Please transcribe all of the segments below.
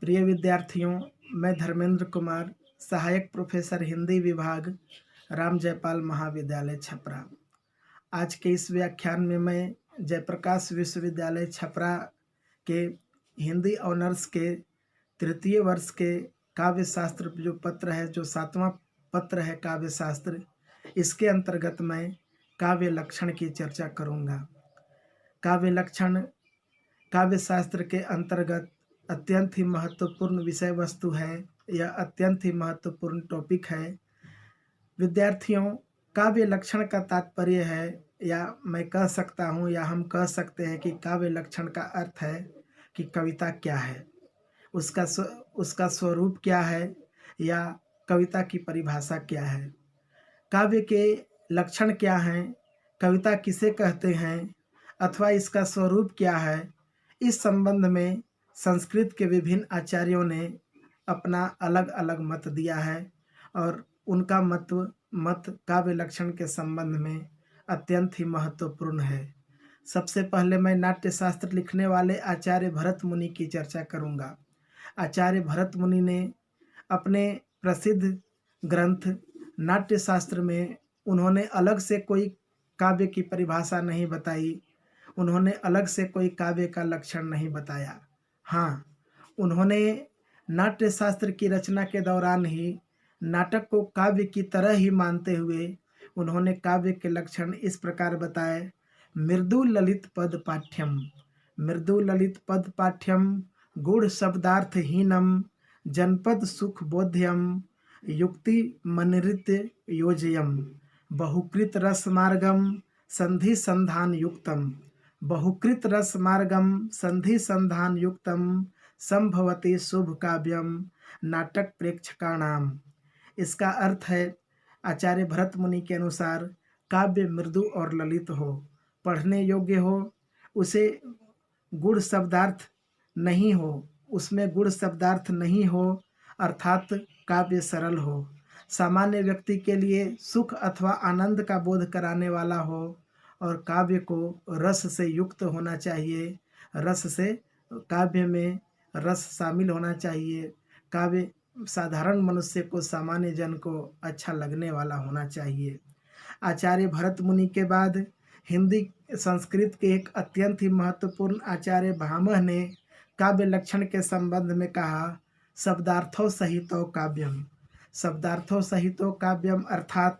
प्रिय विद्यार्थियों, मैं धर्मेंद्र कुमार, सहायक प्रोफेसर हिंदी विभाग, राम जयपाल महाविद्यालय छपरा। आज के इस व्याख्यान में मैं जयप्रकाश विश्वविद्यालय छपरा के हिंदी ऑनर्स के तृतीय वर्ष के काव्य शास्त्र जो पत्र है, जो 7वां पत्र है काव्य शास्त्र, इसके अंतर्गत मैं काव्य लक्षण की चर्चा करूँगा। काव्य लक्षण काव्य शास्त्र के अंतर्गत अत्यंत ही महत्वपूर्ण विषय वस्तु है। यह अत्यंत ही महत्वपूर्ण टॉपिक है। विद्यार्थियों, काव्य लक्षण का तात्पर्य है, या मैं कह सकता हूँ या हम कह सकते हैं कि काव्य लक्षण का अर्थ है कि कविता क्या है, उसका स्वरूप क्या है, या कविता की परिभाषा क्या है। काव्य के लक्षण क्या हैं, कविता किसे कहते हैं, अथवा इसका स्वरूप क्या है, इस संबंध में संस्कृत के विभिन्न आचार्यों ने अपना अलग अलग मत दिया है और उनका मत काव्य लक्षण के संबंध में अत्यंत ही महत्वपूर्ण है। सबसे पहले मैं नाट्य शास्त्र लिखने वाले आचार्य भरत मुनि की चर्चा करूंगा। आचार्य भरत मुनि ने अपने प्रसिद्ध ग्रंथ नाट्य शास्त्र में उन्होंने अलग से कोई काव्य की परिभाषा नहीं बताई, उन्होंने अलग से कोई काव्य का लक्षण नहीं बताया। हाँ, उन्होंने नाट्य शास्त्र की रचना के दौरान ही नाटक को काव्य की तरह ही मानते हुए उन्होंने काव्य के लक्षण इस प्रकार बताए। मृदु ललित पद पाठ्यम, मृदु ललित पद पाठ्यम, गूढ़ शब्दार्थहीनम, जनपद सुख बोध्यम, युक्ति मनृत्य योजयम, बहुकृत रस मार्गम संधि संधान युक्तम, बहुकृत रस मार्गम संधि संधान युक्तम, संभवति शुभ काव्यम नाटक प्रेक्षकाणाम। इसका अर्थ है, आचार्य भरत मुनि के अनुसार काव्य मृदु और ललित हो, पढ़ने योग्य हो, उसे गुढ़ शब्दार्थ नहीं हो, उसमें गुढ़ शब्दार्थ नहीं हो, अर्थात काव्य सरल हो, सामान्य व्यक्ति के लिए सुख अथवा आनंद का बोध कराने वाला हो, और काव्य को रस से युक्त होना चाहिए, रस से काव्य में रस शामिल होना चाहिए, काव्य साधारण मनुष्य को, सामान्य जन को अच्छा लगने वाला होना चाहिए। आचार्य भरत मुनि के बाद हिंदी संस्कृत के एक अत्यंत ही महत्वपूर्ण आचार्य भामह ने काव्य लक्षण के संबंध में कहा, शब्दार्थों सहितो काव्यम, शब्दार्थों सहितो काव्यम अर्थात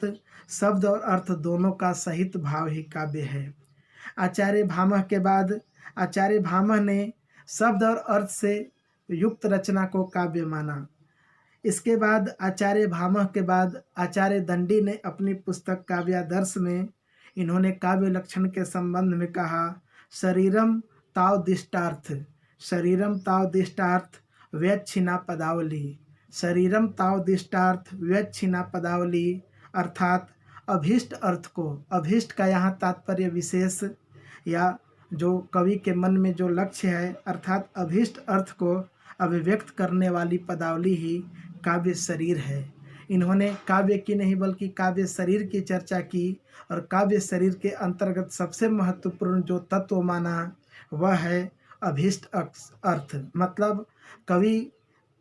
शब्द और अर्थ दोनों का सहित भाव ही काव्य है। आचार्य भामह के बाद आचार्य भामह ने शब्द और अर्थ से युक्त रचना को काव्य माना। इसके बाद आचार्य भामह के बाद आचार्य दंडी ने अपनी पुस्तक काव्यादर्श में इन्होंने काव्य लक्षण के संबंध में कहा, शरीरम ताव दिष्टार्थ, शरीरम ताव दिष्टार्थ व्यच्छिन्ना पदावली, शरीरम ताव दिष्टार्थ व्यच्छिन्ना पदावली, अर्थात अभीष्ट अर्थ को, अभीष्ट का यहाँ तात्पर्य विशेष या जो कवि के मन में जो लक्ष्य है, अर्थात अभीष्ट अर्थ को अभिव्यक्त करने वाली पदावली ही काव्य शरीर है। इन्होंने काव्य की नहीं बल्कि काव्य शरीर की चर्चा की, और काव्य शरीर के अंतर्गत सबसे महत्वपूर्ण जो तत्व माना वह है अभीष्ट अर्थ। मतलब कवि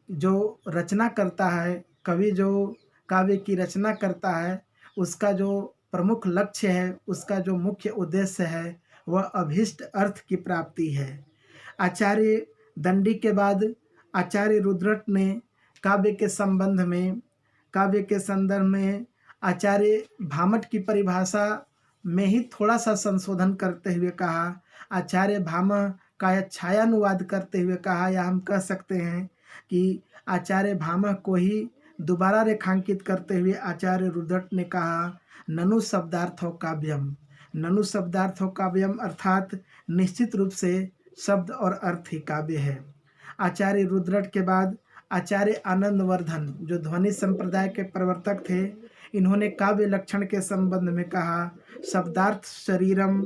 जो रचना करता है, कवि जो काव्य की रचना करता है, उसका जो प्रमुख लक्ष्य है, उसका जो मुख्य उद्देश्य है, वह अभीष्ट अर्थ की प्राप्ति है। आचार्य दंडी के बाद आचार्य रुद्रट ने काव्य के संबंध में, काव्य के संदर्भ में आचार्य भामट की परिभाषा में ही थोड़ा सा संशोधन करते हुए कहा, आचार्य भामह का छायानुवाद करते हुए कहा, या हम कह सकते हैं कि आचार्य भामह को ही दोबारा रेखांकित करते हुए आचार्य रुद्रट ने कहा, ननु शब्दार्थो काव्यम, ननु शब्दार्थो काव्यम अर्थात निश्चित रूप से शब्द और अर्थ ही काव्य है। आचार्य रुद्रट के बाद आचार्य आनंदवर्धन जो ध्वनि संप्रदाय के प्रवर्तक थे, इन्होंने काव्य लक्षण के संबंध में कहा, शब्दार्थ शरीरम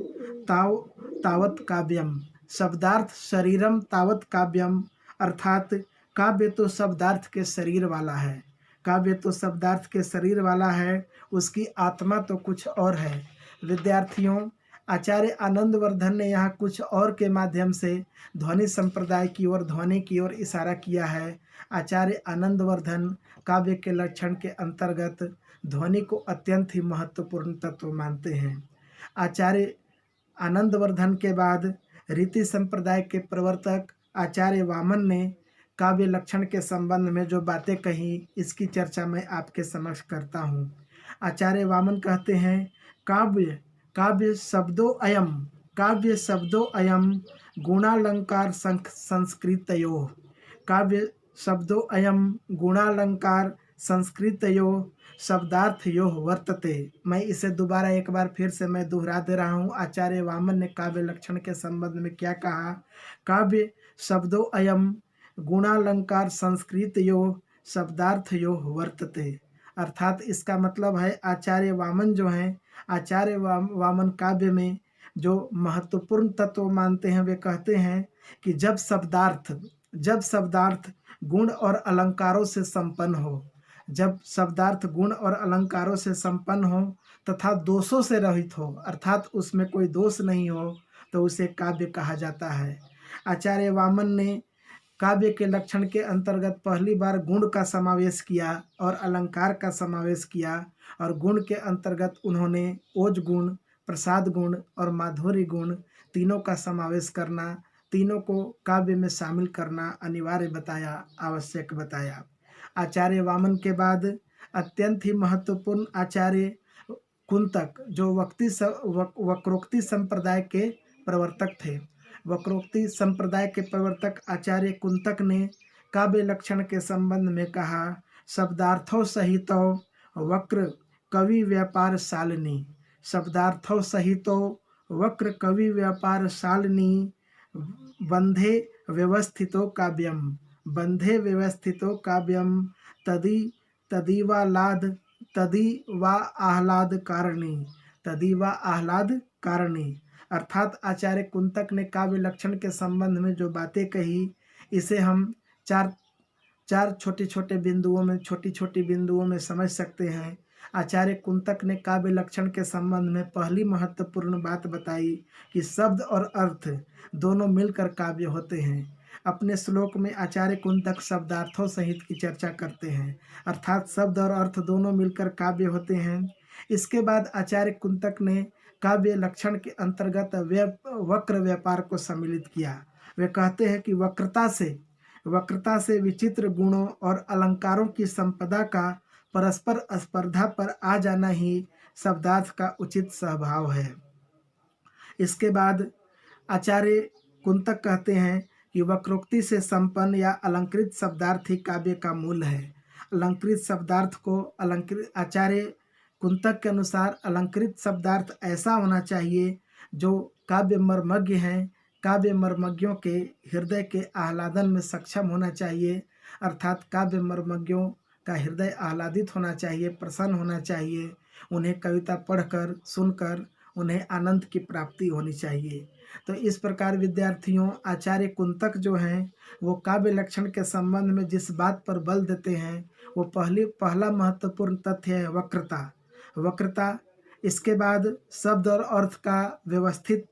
तावत काव्यम, शब्दार्थ शरीरम तावत काव्यम, अर्थात काव्य तो शब्दार्थ के शरीर वाला है, काव्य तो शब्दार्थ के शरीर वाला है, उसकी आत्मा तो कुछ और है। विद्यार्थियों, आचार्य आनंदवर्धन ने यहाँ कुछ और के माध्यम से ध्वनि संप्रदाय की ओर, ध्वनि की ओर इशारा किया है। आचार्य आनंदवर्धन काव्य के लक्षण के अंतर्गत ध्वनि को अत्यंत ही महत्वपूर्ण तत्व मानते हैं। आचार्य आनंदवर्धन के बाद रीति संप्रदाय के प्रवर्तक आचार्य वामन ने काव्य लक्षण के संबंध में जो बातें कही, इसकी चर्चा मैं आपके समक्ष करता हूँ। आचार्य वामन कहते हैं, काव्य काव्य शब्दो अयम गुणालंकार संस्कृतयो, काव्य शब्दो अयम गुणालंकार संस्कृतयो शब्दार्थयो वर्तते। मैं इसे दोबारा एक बार फिर से मैं दोहरा दे रहा हूँ। आचार्य वामन ने काव्य लक्षण के संबंध में क्या कहा? काव्य शब्दो अयम गुणालंकार संस्कृतयो शब्दार्थयो वर्तते। अर्थात इसका मतलब है आचार्य वामन जो हैं, आचार्य वामन काव्य में जो महत्वपूर्ण तत्व मानते हैं, वे कहते हैं कि जब शब्दार्थ गुण और अलंकारों से संपन्न हो, जब शब्दार्थ गुण और अलंकारों से संपन्न हो तथा दोषों से रहित हो, अर्थात उसमें कोई दोष नहीं हो, तो उसे काव्य कहा जाता है। आचार्य वामन ने काव्य के लक्षण के अंतर्गत पहली बार गुण का समावेश किया और अलंकार का समावेश किया, और गुण के अंतर्गत उन्होंने ओज गुण, प्रसाद गुण और माधुर्य गुण तीनों का समावेश करना, तीनों को काव्य में शामिल करना अनिवार्य बताया, आवश्यक बताया। आचार्य वामन के बाद अत्यंत ही महत्वपूर्ण आचार्य कुंतक, जो वक्रोक्ति संप्रदाय के प्रवर्तक थे। वक्रोक्ति संप्रदाय के प्रवर्तक आचार्य कुंतक ने काव्य लक्षण के संबंध में कहा, शब्दार्थों सहितो वक्र कवि व्यापार शालिनी, शब्दार्थों सहितो वक्र कवि व्यापार शालिनी, बंधे व्यवस्थितो काव्यम तदीवा आह्लाद कारणी। अर्थात आचार्य कुंतक ने काव्य लक्षण के संबंध में जो बातें कही, इसे हम चार छोटे छोटे बिंदुओं में समझ सकते हैं। आचार्य कुंतक ने काव्य लक्षण के संबंध में पहली महत्वपूर्ण बात बताई कि शब्द और अर्थ दोनों मिलकर काव्य होते हैं। अपने श्लोक में आचार्य कुंतक शब्दार्थों सहित की चर्चा करते हैं, अर्थात शब्द और अर्थ दोनों मिलकर काव्य होते हैं। इसके बाद आचार्य कुंतक ने काव्य लक्षण के अंतर्गत वक्र व्यापार को सम्मिलित किया। वे कहते हैं कि वक्रता से विचित्र गुणों और अलंकारों की संपदा का परस्पर स्पर्धा पर आ जाना ही शब्दार्थ का उचित स्वभाव है। इसके बाद आचार्य कुंतक कहते हैं कि वक्रोक्ति से संपन्न या अलंकृत शब्दार्थ ही काव्य का मूल है। अलंकृत शब्दार्थ को आचार्य कुंतक के अनुसार अलंकृत शब्दार्थ ऐसा होना चाहिए जो काव्य मर्मज्ञ हैं, काव्य मर्मज्ञों के हृदय के आह्लादन में सक्षम होना चाहिए। अर्थात काव्य मर्मज्ञों का हृदय आह्लादित होना चाहिए, प्रसन्न होना चाहिए। उन्हें कविता पढ़कर, सुनकर उन्हें आनंद की प्राप्ति होनी चाहिए। तो इस प्रकार विद्यार्थियों, आचार्य कुंतक जो हैं वो काव्य लक्षण के संबंध में जिस बात पर बल देते हैं, वो पहला महत्वपूर्ण तथ्य है वक्रता। इसके बाद शब्द और अर्थ का व्यवस्थित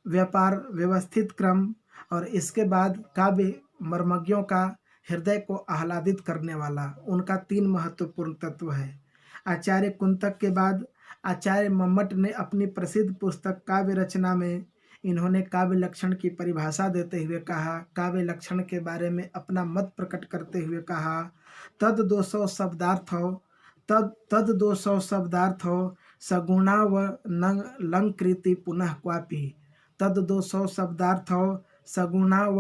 व्यापार, व्यवस्थित क्रम, और इसके बाद काव्य मर्मज्ञों का हृदय को आह्लादित करने वाला, उनका 3 महत्वपूर्ण तत्व है। आचार्य कुंतक के बाद आचार्य मम्मट ने अपनी प्रसिद्ध पुस्तक काव्य रचना में इन्होंने काव्य लक्षण की परिभाषा देते हुए कहा, काव्य लक्षण के बारे में अपना मत प्रकट करते हुए कहा, तद 200 शब्दार्थो सगुणाव लंकृति पुनः क्वापि, तद 200 शब्दार्थो सगुणाव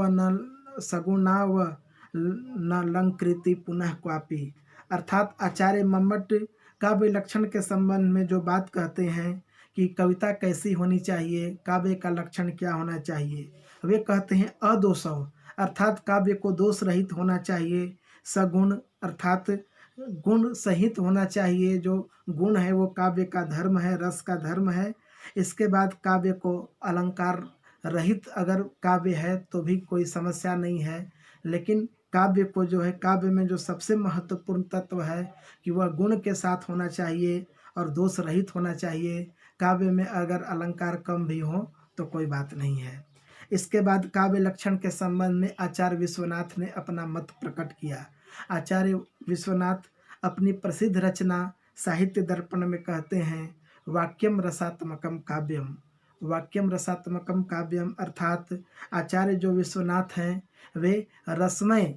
न लंकृति पुनः क्वापि। अर्थात आचार्य मम्मट काव्य लक्षण के संबंध में जो बात कहते हैं कि कविता कैसी होनी चाहिए, काव्य का लक्षण क्या होना चाहिए, वे कहते हैं अदोषौ, अर्थात काव्य को दोष रहित होना चाहिए। सगुण, अर्थात गुण सहित होना चाहिए। जो गुण है वो काव्य का धर्म है, रस का धर्म है। इसके बाद काव्य को अलंकार रहित अगर काव्य है तो भी कोई समस्या नहीं है, लेकिन काव्य को जो है, काव्य में जो सबसे महत्वपूर्ण तत्व है कि वह गुण के साथ होना चाहिए और दोष रहित होना चाहिए। काव्य में अगर अलंकार कम भी हो तो कोई बात नहीं है। इसके बाद काव्य लक्षण के संबंध में आचार्य विश्वनाथ ने अपना मत प्रकट किया। आचार्य विश्वनाथ अपनी प्रसिद्ध रचना साहित्य दर्पण में कहते हैं, वाक्यम रसात्मकम काव्यम। वाक्यम रसात्मकम काव्यम अर्थात आचार्य जो विश्वनाथ हैं वे रसमय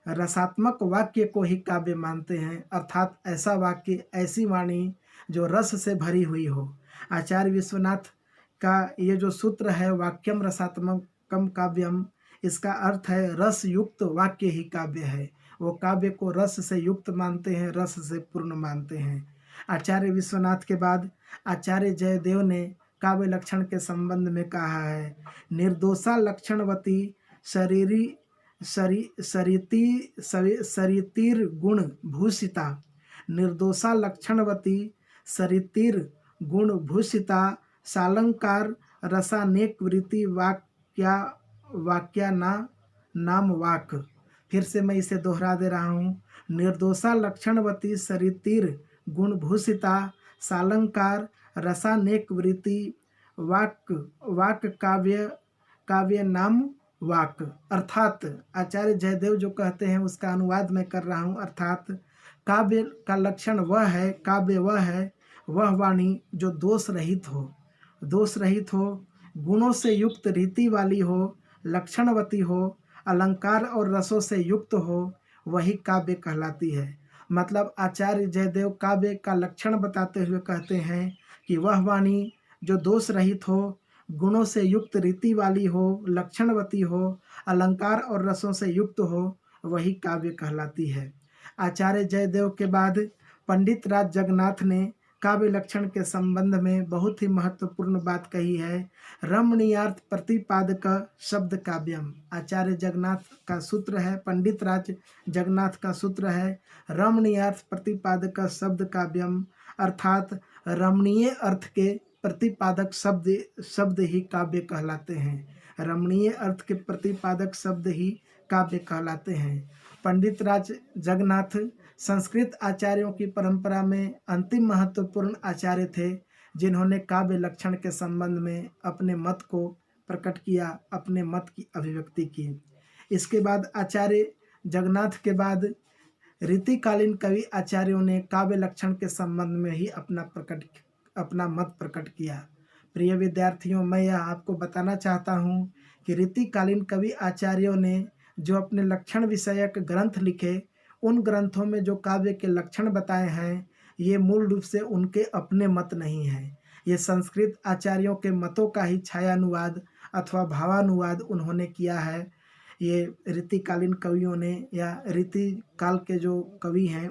रसात्मक वाक्य को ही काव्य मानते हैं, अर्थात ऐसा वाक्य, ऐसी वाणी जो रस से भरी हुई हो। आचार्य विश्वनाथ का ये जो सूत्र है वाक्यम रसात्मकम काव्यम, इसका अर्थ है रस युक्त वाक्य ही काव्य है। वो काव्य को रस से युक्त मानते हैं, रस से पूर्ण मानते हैं। आचार्य विश्वनाथ के बाद आचार्य जयदेव ने काव्य लक्षण के संबंध में कहा है, निर्दोषा लक्षणवती शरीरी सरितिर गुण भूषिता। निर्दोषा लक्षणवती सरितिर गुण भूषिता, सालंकार रसानेक वृत्ति वाक्या नाम वाक। फिर से मैं इसे दोहरा दे रहा हूँ, निर्दोषा लक्षणवती सरितिर गुण भूषिता, सालंकार रसानेक वृत्ति वाक काव्य नाम वाक। अर्थात आचार्य जयदेव जो कहते हैं उसका अनुवाद मैं कर रहा हूँ, अर्थात काव्य का लक्षण वह है, काव्य वह है, वह वाणी जो दोष रहित हो, गुणों से युक्त रीति वाली हो, लक्षणवती हो, अलंकार और रसों से युक्त हो, वही काव्य कहलाती है। मतलब आचार्य जयदेव काव्य का लक्षण बताते हुए कहते हैं कि वह वाणी जो दोष रहित हो, गुणों से युक्त रीति वाली हो, लक्षणवती हो, अलंकार और रसों से युक्त हो, वही काव्य कहलाती है। आचार्य जयदेव के बाद पंडित राज जगन्नाथ ने काव्य लक्षण के संबंध में बहुत ही महत्वपूर्ण बात कही है, रमणीयार्थ प्रतिपादक शब्द काव्यम। आचार्य जगन्नाथ का सूत्र है, पंडित राज जगन्नाथ का सूत्र है, रमणीयार्थ प्रतिपादक शब्द काव्यम, अर्थात रमणीय अर्थ के प्रतिपादक शब्द ही काव्य कहलाते हैं। रमणीय अर्थ के प्रतिपादक शब्द ही काव्य कहलाते हैं। पंडित राज जगन्नाथ संस्कृत आचार्यों की परंपरा में अंतिम महत्वपूर्ण आचार्य थे, जिन्होंने काव्य लक्षण के संबंध में अपने मत को प्रकट किया, अपने मत की अभिव्यक्ति की। इसके बाद आचार्य जगन्नाथ के बाद रीतिकालीन कवि आचार्यों ने काव्य लक्षण के संबंध में ही अपना मत प्रकट किया। प्रिय विद्यार्थियों, मैं यह आपको बताना चाहता हूँ कि रीतिकालीन कवि आचार्यों ने जो अपने लक्षण विषयक ग्रंथ लिखे, उन ग्रंथों में जो काव्य के लक्षण बताए हैं, ये मूल रूप से उनके अपने मत नहीं हैं। ये संस्कृत आचार्यों के मतों का ही छायानुवाद अथवा भावानुवाद उन्होंने किया है। ये रीतिकालीन कवियों ने या रीति काल के जो कवि हैं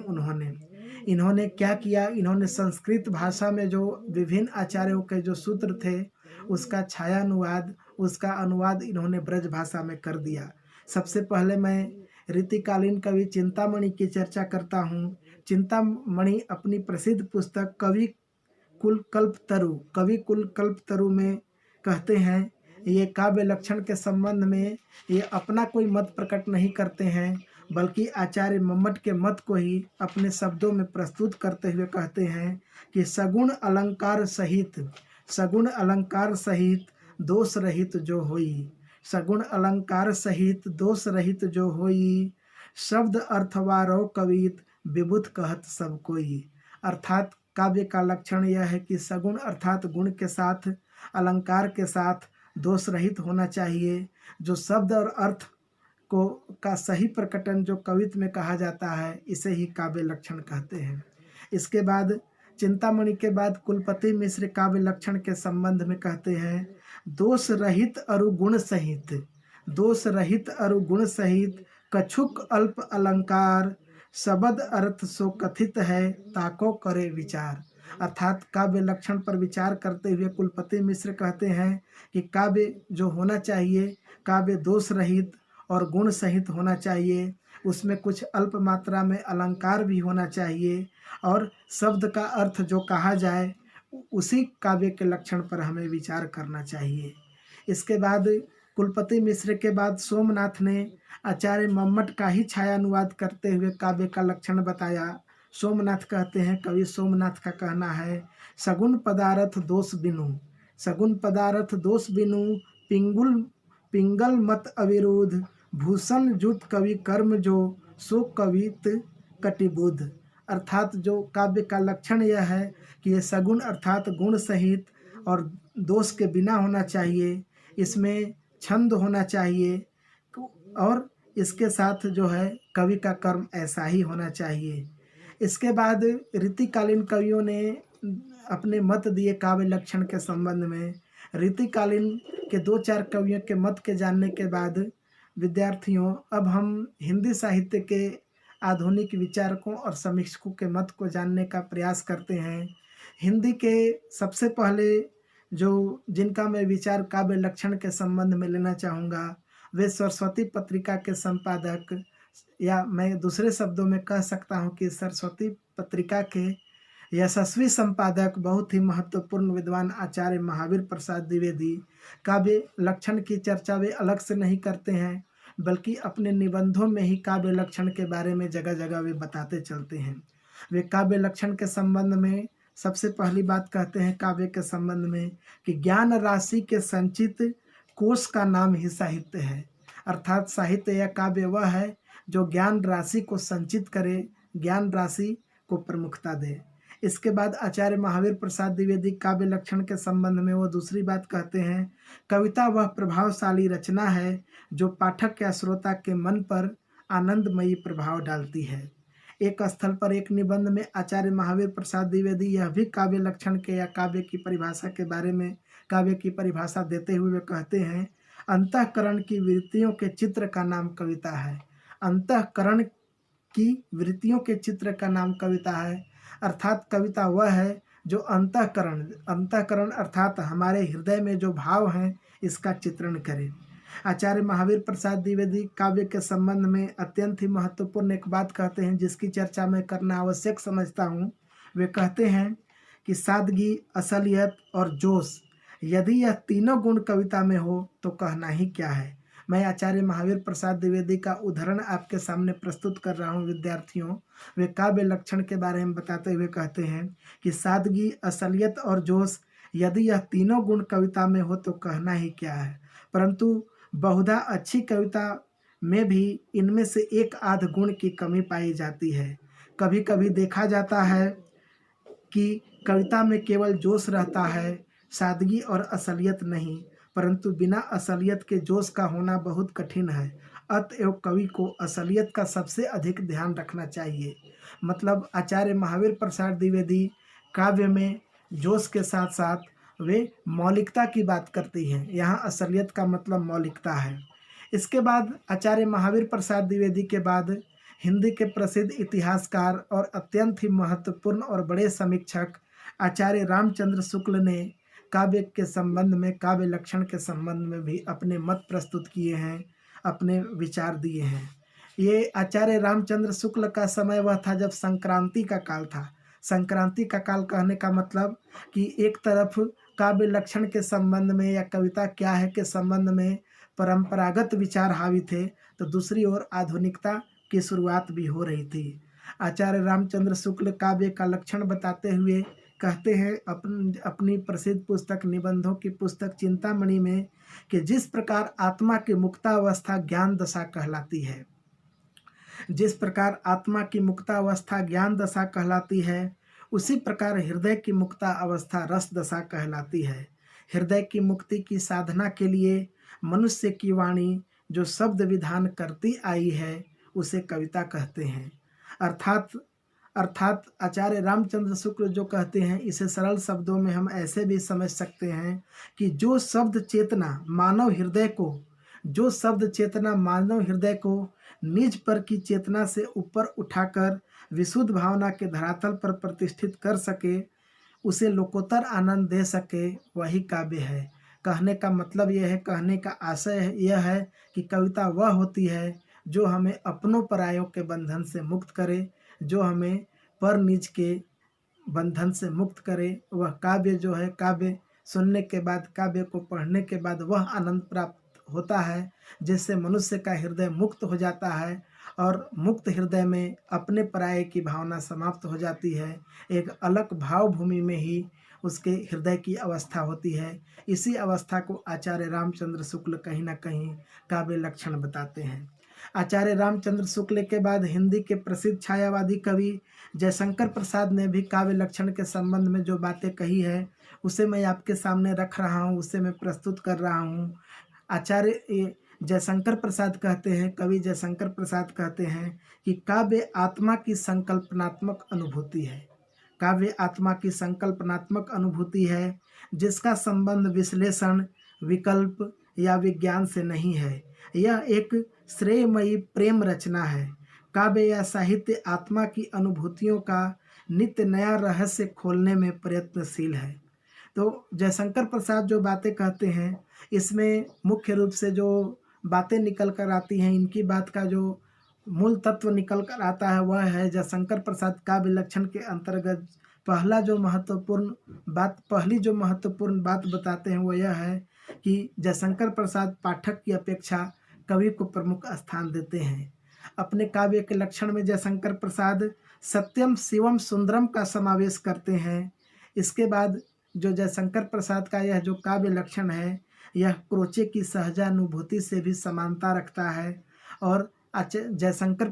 इन्होंने क्या किया, इन्होंने संस्कृत भाषा में जो विभिन्न आचार्यों के जो सूत्र थे उसका छायानुवाद, उसका अनुवाद इन्होंने ब्रज भाषा में कर दिया। सबसे पहले मैं रीतिकालीन कवि चिंतामणि की चर्चा करता हूँ। चिंतामणि अपनी प्रसिद्ध पुस्तक कवि कुल कल्पतरु में कहते हैं, ये काव्य लक्षण के संबंध में ये अपना कोई मत प्रकट नहीं करते हैं, बल्कि आचार्य मम्मट के मत को ही अपने शब्दों में प्रस्तुत करते हुए कहते हैं कि सगुण अलंकार सहित दोष रहित जो होई, सगुण अलंकार सहित दोष रहित जो होई, शब्द अर्थवारो कवित विभुत कहत सब कोई। अर्थात काव्य का लक्षण यह है कि सगुण अर्थात गुण के साथ, अलंकार के साथ दोष रहित होना चाहिए। जो शब्द और अर्थ को का सही प्रकटन जो कवित्व में कहा जाता है, इसे ही काव्य लक्षण कहते हैं। इसके बाद चिंतामणि के बाद कुलपति मिश्र काव्य लक्षण के संबंध में कहते हैं, दोष रहित अरु गुण सहित कछुक अल्प अलंकार, शब्द अर्थ सो कथित है ताको करे विचार। अर्थात काव्य लक्षण पर विचार करते हुए कुलपति मिश्र कहते हैं कि काव्य जो होना चाहिए, काव्य दोष रहित और गुण सहित होना चाहिए, उसमें कुछ अल्प मात्रा में अलंकार भी होना चाहिए, और शब्द का अर्थ जो कहा जाए उसी काव्य के लक्षण पर हमें विचार करना चाहिए। इसके बाद कुलपति मिश्र के बाद सोमनाथ ने आचार्य मम्मट का ही छायानुवाद करते हुए काव्य का लक्षण बताया। सोमनाथ कहते हैं, कवि सोमनाथ का कहना है, सगुन पदारथ दोष बिनु, सगुन पदारथ दोष बिनु, पिंगुल पिंगल मत अविरोध, भूषण जुट कवि कर्म जो, सो कवित कटिबुध। अर्थात जो काव्य का लक्षण यह है कि ये सगुण अर्थात गुण सहित और दोष के बिना होना चाहिए, इसमें छंद होना चाहिए और इसके साथ जो है कवि का कर्म ऐसा ही होना चाहिए। इसके बाद रीतिकालीन कवियों ने अपने मत दिए काव्य लक्षण के संबंध में। रीतिकालीन के 2-4 कवियों के मत के जानने के बाद विद्यार्थियों, अब हम हिंदी साहित्य के आधुनिक विचारकों और समीक्षकों के मत को जानने का प्रयास करते हैं। हिंदी के सबसे पहले जो जिनका मैं विचार काव्य लक्षण के संबंध में लेना चाहूँगा, वे सरस्वती पत्रिका के संपादक, या मैं दूसरे शब्दों में कह सकता हूँ कि सरस्वती पत्रिका के यशस्वी संपादक, बहुत ही महत्वपूर्ण विद्वान आचार्य महावीर प्रसाद द्विवेदी। काव्य लक्षण की चर्चा वे अलग से नहीं करते हैं, बल्कि अपने निबंधों में ही काव्य लक्षण के बारे में जगह जगह वे बताते चलते हैं। वे काव्य लक्षण के संबंध में सबसे पहली बात कहते हैं काव्य के संबंध में कि ज्ञान राशि के संचित कोश का नाम ही साहित्य है। अर्थात साहित्य या काव्य वह है जो ज्ञान राशि को संचित करे, ज्ञान राशि को प्रमुखता दे। इसके बाद आचार्य महावीर प्रसाद द्विवेदी काव्य लक्षण के संबंध में वो दूसरी बात कहते हैं, कविता वह प्रभावशाली रचना है जो पाठक या श्रोता के मन पर आनंदमयी प्रभाव डालती है। एक स्थल पर एक निबंध में आचार्य महावीर प्रसाद द्विवेदी यह भी काव्य लक्षण के या काव्य की परिभाषा के बारे में काव्य की परिभाषा देते हुए कहते हैं, अंतःकरण की वृत्तियों के चित्र का नाम कविता है। अंतःकरण की वृत्तियों के चित्र का नाम कविता है। अर्थात कविता वह है जो अंतःकरण अर्थात हमारे हृदय में जो भाव हैं इसका चित्रण करे। आचार्य महावीर प्रसाद द्विवेदी काव्य के संबंध में अत्यंत ही महत्वपूर्ण एक बात कहते हैं, जिसकी चर्चा मैं करना आवश्यक समझता हूँ। वे कहते हैं कि सादगी, असलियत और जोश, यदि यह तीनों गुण कविता में हो तो कहना ही क्या है। मैं आचार्य महावीर प्रसाद द्विवेदी का उदाहरण आपके सामने प्रस्तुत कर रहा हूँ विद्यार्थियों। वे काव्य लक्षण के बारे में बताते हुए कहते हैं कि सादगी, असलियत और जोश, यदि यह तीनों गुण कविता में हो तो कहना ही क्या है। परंतु बहुधा अच्छी कविता में भी इनमें से एक आध गुण की कमी पाई जाती है। कभी कभी देखा जाता है कि कविता में केवल जोश रहता है, सादगी और असलियत नहीं, परंतु बिना असलियत के जोश का होना बहुत कठिन है। अतएव कवि को असलियत का सबसे अधिक ध्यान रखना चाहिए। मतलब आचार्य महावीर प्रसाद द्विवेदी काव्य में जोश के साथ साथ वे मौलिकता की बात करती हैं। यहाँ असलियत का मतलब मौलिकता है। इसके बाद आचार्य महावीर प्रसाद द्विवेदी के बाद हिंदी के प्रसिद्ध इतिहासकार और अत्यंत ही महत्वपूर्ण और बड़े समीक्षक आचार्य रामचंद्र शुक्ल ने काव्य के संबंध में, काव्य लक्षण के संबंध में भी अपने मत प्रस्तुत किए हैं, अपने विचार दिए हैं। ये आचार्य रामचंद्र शुक्ल का समय वह था जब संक्रांति का काल था। संक्रांति का काल कहने का मतलब कि एक तरफ काव्य लक्षण के संबंध में या कविता क्या है के संबंध में परंपरागत विचार हावी थे, तो दूसरी ओर आधुनिकता की शुरुआत भी हो रही थी। आचार्य रामचंद्र शुक्ल काव्य का लक्षण बताते हुए कहते हैं अपनी प्रसिद्ध पुस्तक निबंधों की पुस्तक चिंतामणि में कि जिस प्रकार आत्मा की मुक्तावस्था ज्ञान दशा कहलाती है, जिस प्रकार आत्मा की मुक्तावस्था ज्ञान दशा कहलाती है, उसी प्रकार हृदय की मुक्ता अवस्था रस दशा कहलाती है। हृदय की मुक्ति की साधना के लिए मनुष्य की वाणी जो शब्द विधान करती आई है उसे कविता कहते हैं। अर्थात आचार्य रामचंद्र शुक्ल जो कहते हैं, इसे सरल शब्दों में हम ऐसे भी समझ सकते हैं कि जो शब्द चेतना मानव हृदय को निज पर की चेतना से ऊपर उठाकर विशुद्ध भावना के धरातल पर प्रतिष्ठित कर सके, उसे लोकोत्तर आनंद दे सके, वही काव्य है। कहने का मतलब यह है, कहने का आशय यह है कि कविता वह होती है जो हमें अपनों परायों के बंधन से मुक्त करे, जो हमें पर निज के बंधन से मुक्त करे। वह काव्य जो है, काव्य सुनने के बाद, काव्य को पढ़ने के बाद वह आनंद प्राप्त होता है जिससे मनुष्य का हृदय मुक्त हो जाता है और मुक्त हृदय में अपने पराये की भावना समाप्त हो जाती है। एक अलग भाव भूमि में ही उसके हृदय की अवस्था होती है। इसी अवस्था को आचार्य रामचंद्र शुक्ल कहीं ना कहीं काव्य लक्षण बताते हैं। आचार्य रामचंद्र शुक्ल के बाद हिंदी के प्रसिद्ध छायावादी कवि जयशंकर प्रसाद ने भी काव्य लक्षण के संबंध में जो बातें कही है उसे मैं आपके सामने रख रहा हूँ, उसे मैं प्रस्तुत कर रहा हूँ। आचार्य जयशंकर प्रसाद कहते हैं, कवि जयशंकर प्रसाद कहते हैं कि काव्य आत्मा की संकल्पनात्मक अनुभूति है। काव्य आत्मा की संकल्पनात्मक अनुभूति है जिसका संबंध विश्लेषण, विकल्प या विज्ञान से नहीं है। यह एक श्रेयमयी प्रेम रचना है। काव्य या साहित्य आत्मा की अनुभूतियों का नित्य नया रहस्य खोलने में प्रयत्नशील है। तो जयशंकर प्रसाद जो बातें कहते हैं इसमें मुख्य रूप से जो बातें निकल कर आती हैं, इनकी बात का जो मूल तत्व निकल कर आता है वह है जयशंकर प्रसाद काव्य लक्षण के अंतर्गत पहली जो महत्वपूर्ण बात बताते हैं वो यह है कि जयशंकर प्रसाद पाठक की अपेक्षा कवि को प्रमुख स्थान देते हैं। अपने काव्य के लक्षण में जयशंकर प्रसाद सत्यम शिवम सुंदरम का समावेश करते हैं। इसके बाद जो जयशंकर प्रसाद का यह जो काव्य लक्षण है यह क्रोचे की सहजानुभूति से भी समानता रखता है। और कवि जयशंकर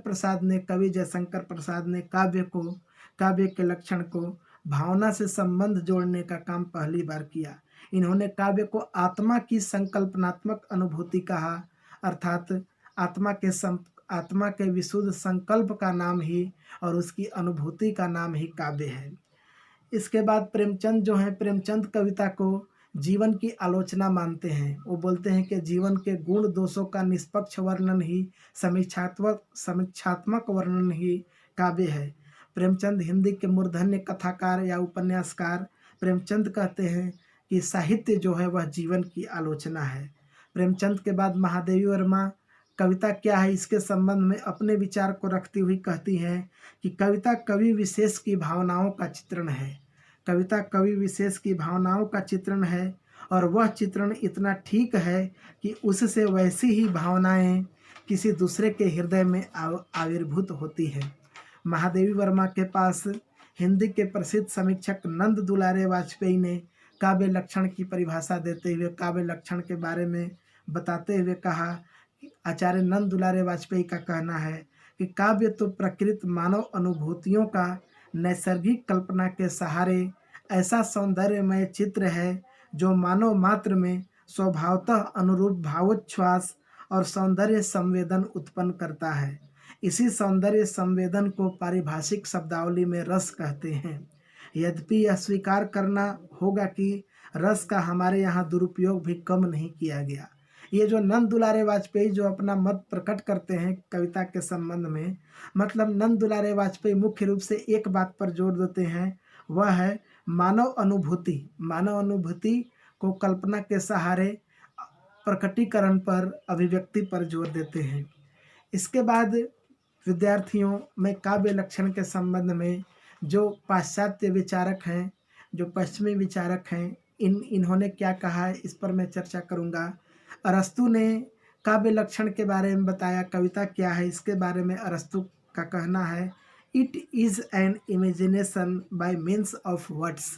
प्रसाद ने काव्य के लक्षण को भावना से संबंध जोड़ने का काम पहली बार किया। इन्होंने काव्य को आत्मा की संकल्पनात्मक अनुभूति कहा, अर्थात आत्मा के विशुद्ध संकल्प का नाम ही और उसकी अनुभूति का नाम ही काव्य है। इसके बाद प्रेमचंद जो हैं, प्रेमचंद कविता को जीवन की आलोचना मानते हैं। वो बोलते हैं कि जीवन के गुण दोषों का निष्पक्ष वर्णन ही, समीक्षात्मक वर्णन ही काव्य है। प्रेमचंद हिंदी के मूर्धन्य कथाकार या उपन्यासकार। प्रेमचंद कहते हैं कि साहित्य जो है वह जीवन की आलोचना है। प्रेमचंद के बाद महादेवी वर्मा कविता क्या है इसके संबंध में अपने विचार को रखती हुई कहती हैं कि कविता कवि विशेष की भावनाओं का चित्रण है। कविता कवि विशेष की भावनाओं का चित्रण है और वह चित्रण इतना ठीक है कि उससे वैसी ही भावनाएं किसी दूसरे के हृदय में आविर्भूत होती है। महादेवी वर्मा के पास हिंदी के प्रसिद्ध समीक्षक नंद दुलारे वाजपेयी ने काव्य लक्षण की परिभाषा देते हुए काव्य लक्षण के बारे में बताते हुए कहा, आचार्य नंद दुलारे वाजपेयी का कहना है कि काव्य तो प्रकृत मानव अनुभूतियों का नैसर्गिक कल्पना के सहारे ऐसा सौंदर्यमय चित्र है जो मानव मात्र में स्वभावतः अनुरूप भावोच्छ्वास और सौंदर्य संवेदन उत्पन्न करता है। इसी सौंदर्य संवेदन को पारिभाषिक शब्दावली में रस कहते हैं। यद्यपि यह स्वीकार करना होगा कि रस का हमारे यहाँ दुरुपयोग भी कम नहीं किया गया। ये जो नंद दुलारे वाजपेयी जो अपना मत प्रकट करते हैं कविता के संबंध में, मतलब नंद दुलारे वाजपेयी मुख्य रूप से एक बात पर जोर देते हैं, वह है मानव अनुभूति को कल्पना के सहारे प्रकटीकरण पर, अभिव्यक्ति पर जोर देते हैं। इसके बाद विद्यार्थियों में काव्य लक्षण के संबंध में जो पाश्चात्य विचारक हैं, जो पश्चिमी विचारक हैं, इन्होंने क्या कहा है इस पर मैं चर्चा करूँगा। अरस्तु ने काव्य लक्षण के बारे में बताया, कविता क्या है इसके बारे में अरस्तु का कहना है, it is an imagination bye means of words.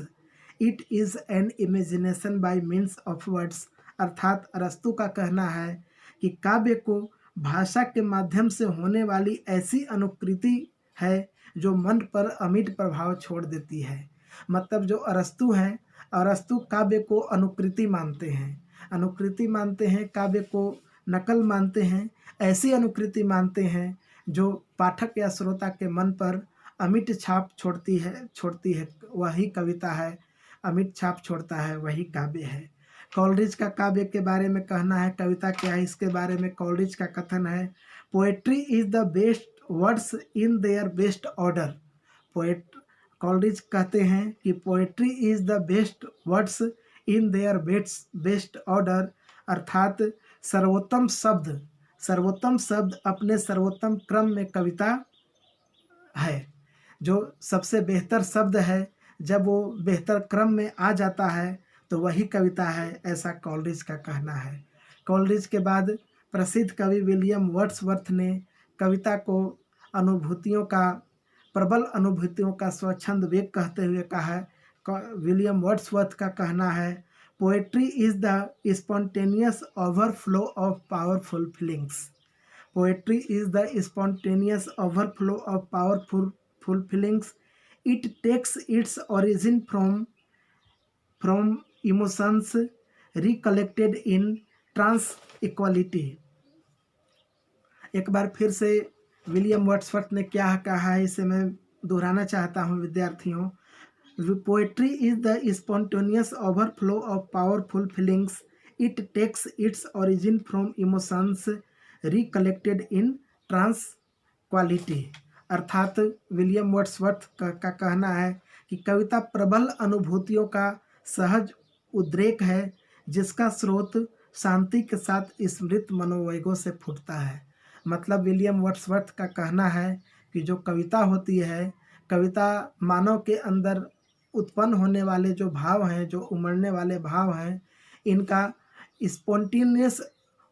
It is an imagination bye means of words, अर्थात अरस्तु का कहना है कि काव्य को भाषा के माध्यम से होने वाली ऐसी अनुकृति है जो मन पर अमिट प्रभाव छोड़ देती है। मतलब जो अरस्तु हैं, अरस्तु काव्य को अनुकृति मानते हैं, काव्य को नकल मानते हैं, ऐसी अनुकृति मानते हैं जो पाठक या श्रोता के मन पर अमिट छाप छोड़ती है, वही कविता है, अमिट छाप छोड़ता है वही काव्य है। कॉलरिज का काव्य के बारे में कहना है, कविता क्या है इसके बारे में कॉलरिज का कथन है, poetry is the best words in their best order. Coleridge कहते हैं कि poetry is the best words in their best order, अर्थात सर्वोत्तम शब्द अपने सर्वोत्तम क्रम में कविता है। जो सबसे बेहतर शब्द है जब वो बेहतर क्रम में आ जाता है तो वही कविता है, ऐसा कॉलरिज का कहना है। कॉलरिज के बाद प्रसिद्ध कवि विलियम वर्ड्सवर्थ ने कविता को अनुभूतियों का, प्रबल अनुभूतियों का स्वच्छंद वेग कहते हुए कहा है। विलियम वर्ड्सवर्थ का कहना है, poetry is the spontaneous overflow of powerful feelings. Poetry is the spontaneous overflow of powerful feelings. It takes its origin from emotions recollected in tranquillity. एक बार फिर से विलियम वर्ड्सवर्थ ने क्या कहा है, इसे मैं दोहराना चाहता हूँ विद्यार्थियों। Poetry is the spontaneous overflow of powerful feelings. It takes its origin from emotions recollected in tranquillity. अर्थात विलियम वर्ड्सवर्थ का कहना है कि कविता प्रबल अनुभूतियों का सहज उद्रेक है, जिसका स्रोत शांति के साथ स्मृत मनोवेगों से फूटता है। मतलब विलियम वर्ड्सवर्थ का कहना है कि जो कविता होती है, कविता मानव के अंदर उत्पन्न होने वाले जो भाव हैं, जो उमड़ने वाले भाव हैं, इनका स्पॉन्टेनियस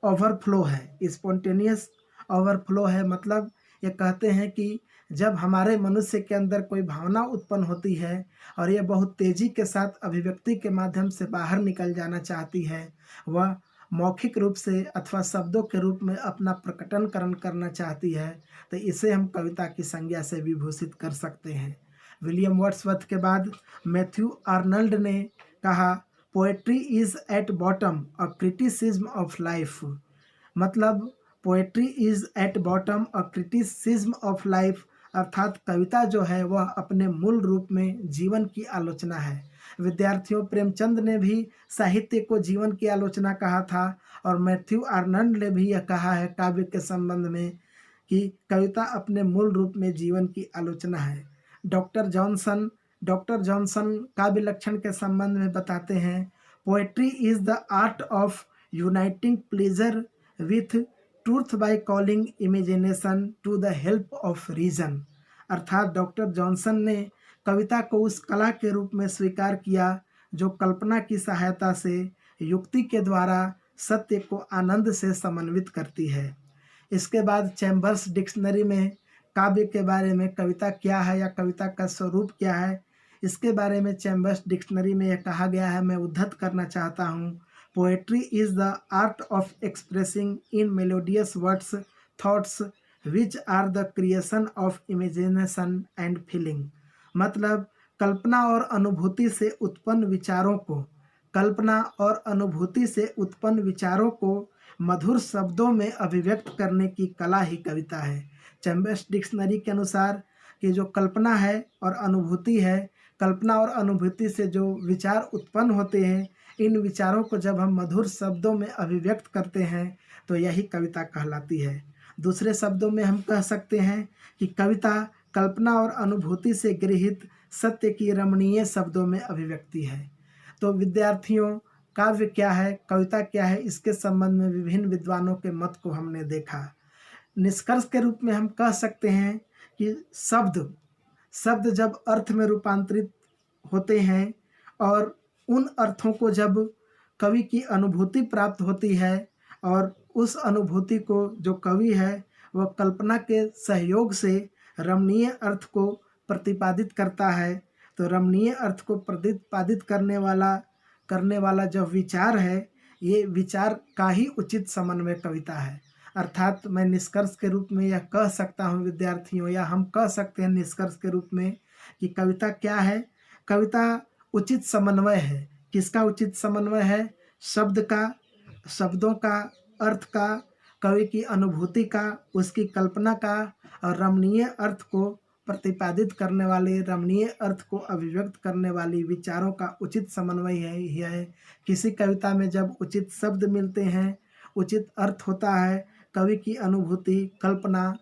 ओवरफ्लो है। स्पॉन्टेनियस ओवरफ्लो है मतलब ये कहते हैं कि जब हमारे मनुष्य के अंदर कोई भावना उत्पन्न होती है और ये बहुत तेज़ी के साथ अभिव्यक्ति के माध्यम से बाहर निकल जाना चाहती है, वह मौखिक रूप से अथवा शब्दों के रूप में अपना प्रकटनकरण करना चाहती है, तो इसे हम कविता की संज्ञा से विभूषित कर सकते हैं। विलियम वर्ड्सवर्थ के बाद मैथ्यू आर्नल्ड ने कहा, poetry is at bottom a criticism of life. मतलब poetry is at bottom a criticism of life, अर्थात कविता जो है वह अपने मूल रूप में जीवन की आलोचना है। विद्यार्थियों, प्रेमचंद ने भी साहित्य को जीवन की आलोचना कहा था और मैथ्यू आर्नल्ड ने भी यह कहा है काव्य के संबंध में कि कविता अपने मूल रूप में जीवन की आलोचना है। डॉक्टर जॉनसन काव्य लक्षण के संबंध में बताते हैं, poetry is the art of uniting pleasure with truth by calling imagination to the help of reason. अर्थात डॉक्टर जॉनसन ने कविता को उस कला के रूप में स्वीकार किया जो कल्पना की सहायता से युक्ति के द्वारा सत्य को आनंद से समन्वित करती है। इसके बाद चैम्बर्स डिक्शनरी में काव्य के बारे में, कविता क्या है या कविता का स्वरूप क्या है, इसके बारे में चैम्बर्स डिक्शनरी में यह कहा गया है, मैं उद्धृत करना चाहता हूँ। Poetry is the art of expressing in melodious words thoughts which are the creation of imagination and feeling. मतलब कल्पना और अनुभूति से उत्पन्न विचारों को मधुर शब्दों में अभिव्यक्त करने की कला ही कविता है। चैम्बर्स डिक्शनरी के अनुसार कि जो कल्पना है और अनुभूति है, कल्पना और अनुभूति से जो विचार उत्पन्न होते हैं, इन विचारों को जब हम मधुर शब्दों में अभिव्यक्त करते हैं तो यही कविता कहलाती है। दूसरे शब्दों में हम कह सकते हैं कि कविता कल्पना और अनुभूति से गृहीत सत्य की रमणीय शब्दों में अभिव्यक्ति है। तो विद्यार्थियों, काव्य क्या है, कविता क्या है, इसके संबंध में विभिन्न विद्वानों के मत को हमने देखा। निष्कर्ष के रूप में हम कह सकते हैं कि शब्द जब अर्थ में रूपांतरित होते हैं और उन अर्थों को जब कवि की अनुभूति प्राप्त होती है और उस अनुभूति को जो कवि है वह कल्पना के सहयोग से रमणीय अर्थ को प्रतिपादित करता है, तो रमणीय अर्थ को प्रतिपादित करने वाला जो विचार है, ये विचार का ही उचित समन्वय कविता है। अर्थात मैं निष्कर्ष के रूप में यह कह सकता हूँ विद्यार्थियों, या हम कह सकते हैं निष्कर्ष के रूप में कि कविता क्या है। कविता उचित समन्वय है। किसका उचित समन्वय है? शब्द का, शब्दों का, अर्थ का, कवि की अनुभूति का, उसकी कल्पना का और रमणीय अर्थ को प्रतिपादित करने वाले, रमणीय अर्थ को अभिव्यक्त करने वाली विचारों का उचित समन्वय है। किसी कविता में जब उचित शब्द मिलते हैं, उचित अर्थ होता है, कवि की अनुभूति, कल्पना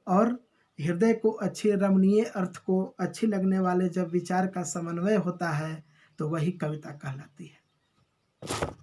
और हृदय को अच्छे रमणीय अर्थ को अच्छी लगने वाले जब विचार का समन्वय होता है तो वही कविता कहलाती है।